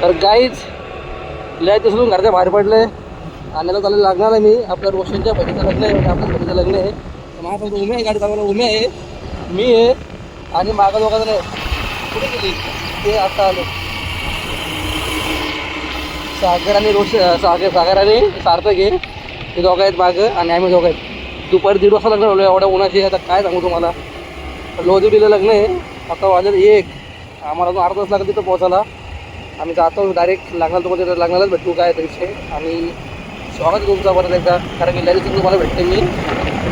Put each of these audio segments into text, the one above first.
तर गाईच लय दिसून घरच्या बाहेर पडले आणायला चालू लागणार आहे. मी आपल्या रोशनच्या बहिणीचं लग्न आहे, म्हणजे आपल्या बहिणीचं लग्न आहे. माझ्यासमोर उमे आहे, गाडी चालवायला उमे आहे, मी आहे आणि मागं दोघा जण आहे. कुठे गेली ते आता आलो. सागर आणि सागर आणि सार्थक आहे, ते दोघं आहेत मागं आणि आम्ही दोघं आहेत. दुपारी 1:30 वाजता लग्न झालं एवढ्या उन्हाची. आता काय सांगू तुम्हाला, लोहदेवीला लग्न आहे. आता वाजले 1, आम्हाला अजून अर्धा तास लागेल तिथं पोहोचायला. आम्ही जातो डायरेक्ट लागणार तुम्हाला लग्नालाच भेटू काय विषय. आणि स्वागत आहे तुमचा परत एकदा, कारण की लॅरिस तुम्हाला भेटते मी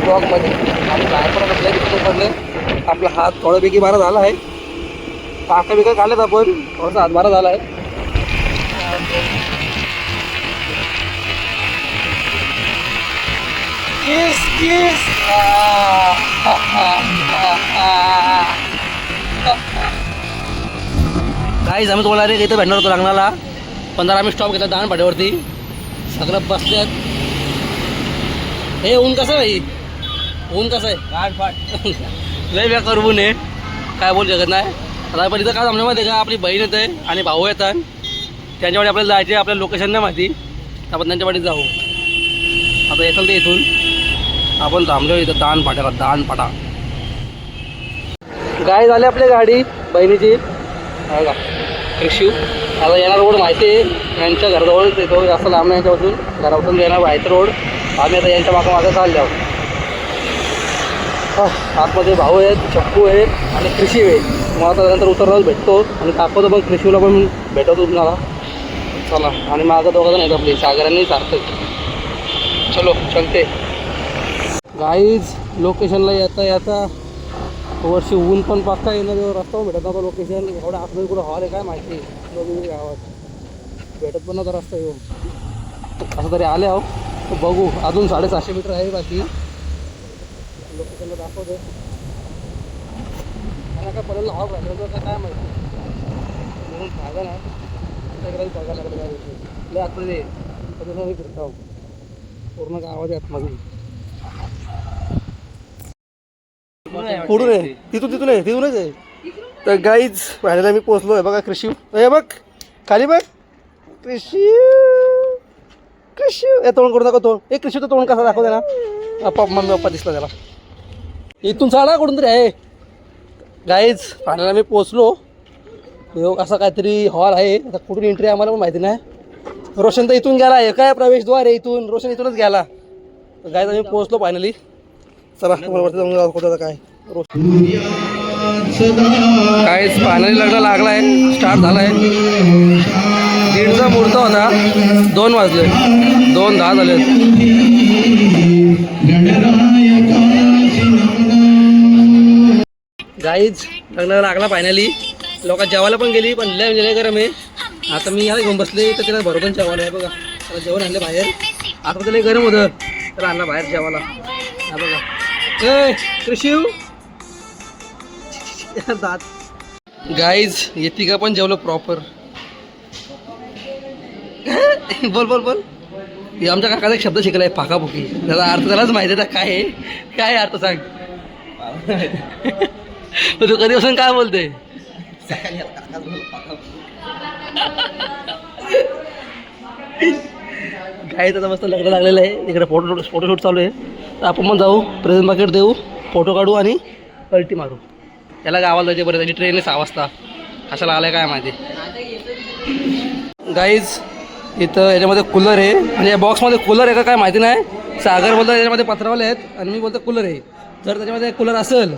ब्लॉगमध्ये. आणि बाहेर पण लॅरिस पडले, आपला हात थोड्यापैकी बारा झाला आहे. काका बिका काढलेत आपण, थोडासा हात बारा झाला आहे. काहीच आम्ही तुम्हाला रे इथं भेटणार होतो लग्नाला, पण जरा आम्ही स्टॉप घेतला दान पाड्यावरती. सगळं बसल्यात. हे ऊन कसं आहे भाई, ऊन कसं आहे फाट लय बेकार ऊन आहे, काय बोलू शकत नाही. आता पण इथं काय जमलं माहिती आहे का, आपली बहीण येते आणि भाऊ येतात, त्यांच्याकडे आपल्याला जायचे. आपल्या लोकेशन नाही माहिती, आपण त्यांच्याकडे जाऊ. आता येतं ते इथून आपण थांबलो इथं दानपाट्याला, दानपाटा. गाय झाली आपली गाडी बहिणीची का कृषी. आता येणार रोड माहिती आहे, यांच्या घराजवळच येतो, जास्त लांब नाही यांच्यापासून. घरापासून येणार माहिती रोड. आम्ही आता यांच्या मागं चालले आहोत. आतमध्ये भाऊ आहेत, चक्कू आहेत आणि कृषी आहे. मग आता नंतर उतरलाच भेटतो आणि दाखवतो पण कृषीला पण भेटवतो तुम्हाला. चला, आणि मागं दोघं जण आहेत आपली, सागर आणि सार्थक. चलो चलते. गाईज लोकेशनला येता वर्षी ऊन पण पाकता येणार, रस्ता पण भेटत नव्हता. लोकेशन एवढं आतमध्ये कुठं हॉल आहे काय माहिती, नवीन गावात भेटत पण नव्हता रस्ता येऊन. असं तरी आले आहो, तर बघू. अजून 750 मीटर आहे बाकी. लोकेशनला दाखवतो. मला काय पडेल हॉल राहिलं तर काय माहिती, म्हणून फायदा नाही. सगळ्याही बघायला लागलं काय विषय. लय आतमध्ये कधी फिरतो पूर्ण गावाच्या आतमध्ये. पुढून आहे, तिथून आहे, तिथूनच आहे. तर गाईज पाहायला मी पोचलो आहे बघा. कृषी हे बघ खाली बघ, कृषी हे तोंड करून दाखव. तोंड एक कृषीचं तोंड कसं दाखवते ना, मम्मी पप्पा दिसला त्याला. इथून चाला कुठून तरी आहे. गाईज पाहायला मी पोचलो. असं काहीतरी हॉल आहे. आता कुठून एंट्री आम्हाला पण माहिती नाही. रोशन तर इथून गेला आहे, काय प्रवेशद्वार आहे इथून. रोशन इथूनच गेला. गाईज आम्ही पोचलो फायनली. चला तुम्हाला वरती जाऊन दाखवतो काय. काहीच फायनली लग्न लागला आहे, स्टार्ट झाला आहे. 1:30चा मुहूर्त होता, 2 वाजले, 2:10 झाले. गाईज लग्न लागला फायनली. लोक जेवायला पण गेली, पण लय गरम आहे. आता मी याला घेऊन बसले तर त्याला बरोबर जेवायला आहे बघा. त्याला जेवण आणलं बाहेर. आता त्याला गरम होतं, त्याला आणलं बाहेर जेवायला. हा बघा कृषी दात. गाईज येते का पण जेवलं प्रॉपर. बोल. हे आमच्या काकाचा एक शब्द शिकलाय, फाकाफुकी. त्याचा अर्थ त्यालाच माहिती आहे काय आहे, काय अर्थ सांग. तू कधीपासून काय बोलते. गाईच आता मस्त लग्न लागलेलं आहे. इकडे फोटोशूट चालू आहे. तर आपण पण जाऊ, प्रेझेंट पाकिट देऊ, फोटो काढू आणि पलटी मारू. त्याला गावाला जायचे बरं. त्याची ट्रेन आहे 6 वाजता. कशाला आलाय काय माहिती. गाईज इथं याच्यामध्ये कूलर आहे, म्हणजे या बॉक्समध्ये कूलर आहे का काय माहिती नाही. सागर बोलतो याच्यामध्ये पत्रावले आहेत आणि मी बोलतो कूलर आहे. जर त्याच्यामध्ये कूलर असेल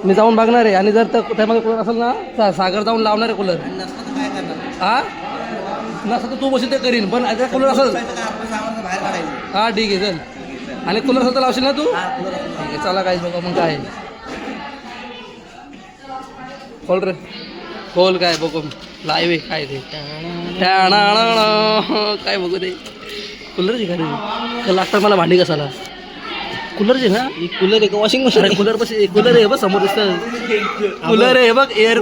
मी जाऊन बघणार आहे, आणि जर त्यामध्ये कूलर असेल ना सागर जाऊन लावणार आहे कूलर. हां नसतं तर तू बसेल ते करीन, पण आता कूलर असेल हां ठीक आहे चल. आणि कूलर असेल तर लावशील ना तू. ठीक आहे चला काहीच बघा मग काय. खोल रे खोल, काय बघू लाईव्ह काय ते काय बघू ते. कूलरची का लागतात मला भांडी कसाला. कूलरचे ना, कूलर आहे का वॉशिंग मशीन. कूलर बस कूलर आहे बस समोर दिसतं. कूलर आहे बघ, एअर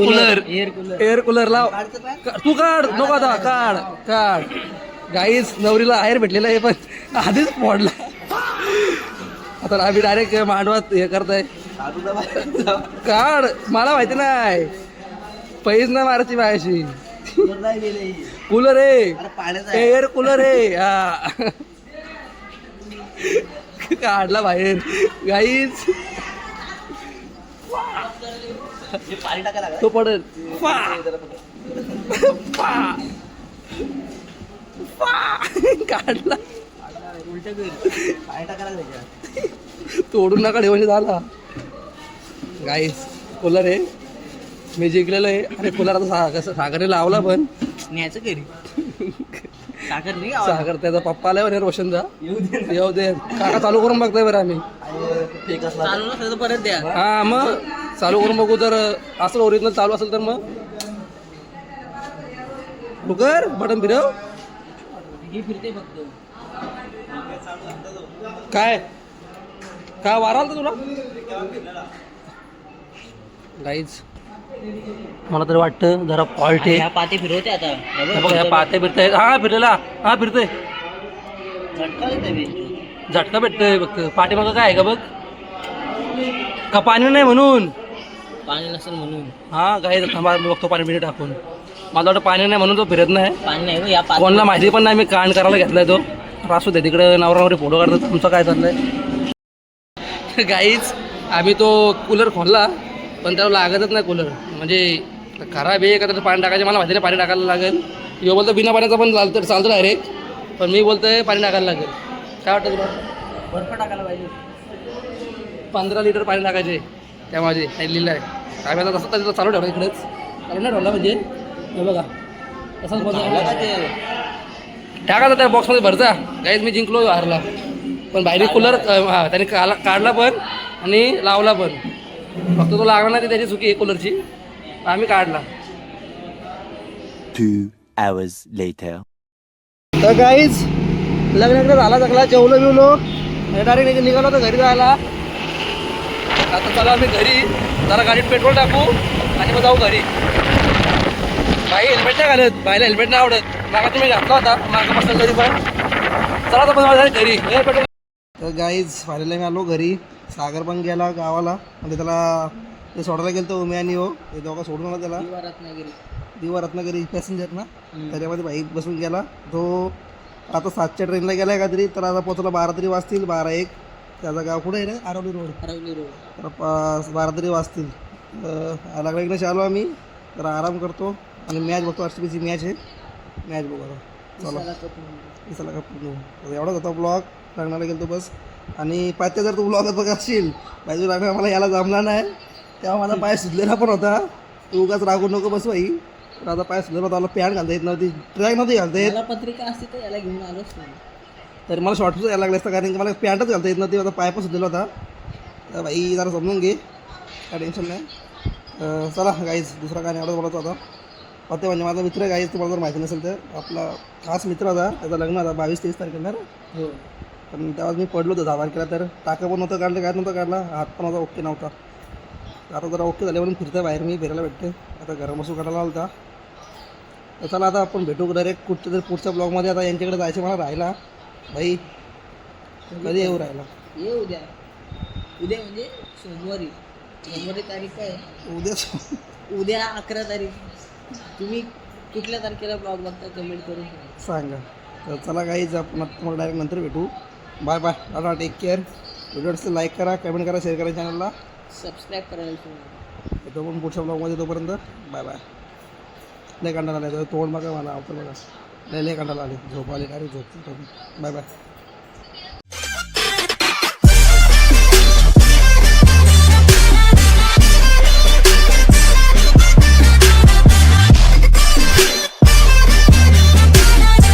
कूलर लाव. तू काढ नको आता, काढ. गाईस नवरीला एअर भेटलेला आहे पण आधीच फोडला. आता आम्ही डायरेक्ट मांडवात हे करताय. काढ, मला माहिती नाही पैस ना मारायची माझ्याशी. कूलर आहे, एअर कूलर आहे. हा काढला बाहेर गाईच. तो पडेल. काढला तोडून नका ठेवणे झाला. गाईस कूलर आहे, मी जिंकलेलो आहे. आणि कूलर आता कसं सागरने लावला पण न्यायचं घरी. साखर नाही सागर त्याचा पप्पा आल्यावर रोशनचा येऊ दे. काका चालू करून बघतोय बरं आम्ही. चालू नसलं तर परत द्या. हा मग चालू करून बघू. जर असं ओरिजिनल चालू असेल तर मग बुकर बटन फिरव. ही फिरते फक्त. काय काय वारा आलता तुला गाईज? मला तरी वाटतं जरा फॉल्ट आहे. ह्या पाते फिरवते आता. बघ ह्या पाते फिरताय. हा फिरलेला, हा फिरतोय. झटका भेटतोय फक्त. पाठीमागं काय आहे का बघ? का पाणी नाही म्हणून? पाणी नसेल म्हणून. हा गाई थांबा बघतो पाणी बिणी टाकून. मला वाटतं पाणी नाही म्हणून तो फिरत नाही. पाणी नाही या कोणाला माहिती पण नाही मी कांड करायला घेतलाय तो. असू दे, तिकडे नवरा नवरी फोटो काढतात. तुमचं काय चाललंय गाईच? आम्ही तो कूलर खोलला पण त्याला लागतच नाही कूलर. म्हणजे खराब आहे का त्याचं पाणी टाकायचं मला माहिती नाही. पाणी टाकायला लागेल. यो बोलतो बिना पाण्याचा पण चालतं डायरेक्ट. पण मी बोलतोय पाणी टाकायला लागेल. काय वाटतं तुला? बर्फ टाकायला पाहिजे. 15 लिटर पाणी टाकायचे त्यामध्ये लिहिलं आहे. आम्ही आता तसं त्याचं चालू ठेवलं इकडेच. चालू नाही ठेवला म्हणजे हे बघा तसंच बोलतो. टाकायचा त्या बॉक्समध्ये भरचा. गाईज मी जिंकलो हारला. पण बाहेर कूलर त्याने काढला पण आणि लावला पण. फक्त तो लागला नाही, त्याची चुकी आहे कूलरची. आम्ही काढला. 2 hours later. तर गाईज लग्न झाला सगळा. जेवलो बिवलो डायरेक्ट निघालो तर घरी जायला. आता चला आम्ही घरी. जरा गाडीत पेट्रोल टाकू आणि मग जाऊ घरी. बाई हेल्मेट नाही घालत. बाईला हेल्मेट नाही आवडत. मागा तुम्ही घातला होता मागं बसलं तरी पण. चला तर पण घरी पेट्रोल. तर गाईज फायनली मी आलो घरी. सागर पण गेला गावाला. म्हणजे त्याला ते सोडायला गेलं तर उमे आणि हो हे दोघं सोडून आला त्याला. दिवा रत्नागिरी पॅसेंजर ना त्याच्यामध्ये बाईक बसून गेला तो. आता 7च्या ट्रेनला गेला आहे काहीतरी. तर आता पोचला 12 तरी वाजतील. 12-1. त्याचं गाव कुठे आहे रे? आरवली रोड. तर 12 तरी वाजतील. लागला इकडे आलो आम्ही. तर आराम करतो आणि मॅच बघतो. RCBची मॅच आहे. मॅच बघू आता. चला का पूर्ण एवढाच होता ब्लॉग. लग्नाला गेलो बस. आणि पाचच्या जर तू ब्लॉगच बघशील पाहिजे लग्न मला यायला जमला नाही. तेव्हा माझा पाय सुजलेला पण होता. तू उगाच रागू नको बस बाई. तर आता पाय सुजलेला होता. मला पॅन्ट घालता येत नव्हती. ट्रॅक नव्हती घालता येत. पत्रिका असते तर याला घेऊन आलोच नाही. तर मला शॉर्ट्स यायला लागले असतं कारण की मला पॅन्टच घालता येत नव्हती. माझा पाय पण सुजलेला होता. तर बाई जरा समजून घे. काय टेन्शन नाही. चला गाईज दुसरा काय एवढंच बोलायचं होता. होते म्हणजे माझा मित्र गाईज तुम्हाला जर माहिती नसेल तर आपला खास मित्र होता. त्याचं लग्न होता 22-23 तारखेला. हो. पण तेव्हा मी पडलो होतो 10 तारखेला. तर टाका पण नव्हतं काढलं, काय नव्हतं काढला. हात पण माझा ओके नव्हता. आता जरा ओके झाले म्हणून फिरतं बाहेर. मी फिरायला भेटते. आता घरात बसून काढायला होता. तर चला आता आपण भेटू डायरेक्ट कुठच्या तरी पुढच्या ब्लॉगमध्ये. आता यांच्याकडे जायचं मला राहिला भाई. कधी येऊ राहिला? ये उद्या. उद्या म्हणजे सोमवारी तारीख काय? उद्या 11 तारीख. तुम्ही कुठल्या तारखेला ब्लॉग बघता कमेंट करून सांगा. तर चला काहीच आपण तुम्हाला डायरेक्ट नंतर भेटू. Bye bye. Tata. Take care. व्हिडिओचं लाईक करा, कमेंट करा, शेअर करा चॅनलला. सबस्क्राईब करायला विसरू नका. येतो पण पुढच्या ब्लॉगमध्ये. तोपर्यंत बाय बाय. लय कंटाळा आले. तोंड बघा मला आवडतं बघा. लय कंटाळा आले. झोप आले. काय झोप. Bye bye.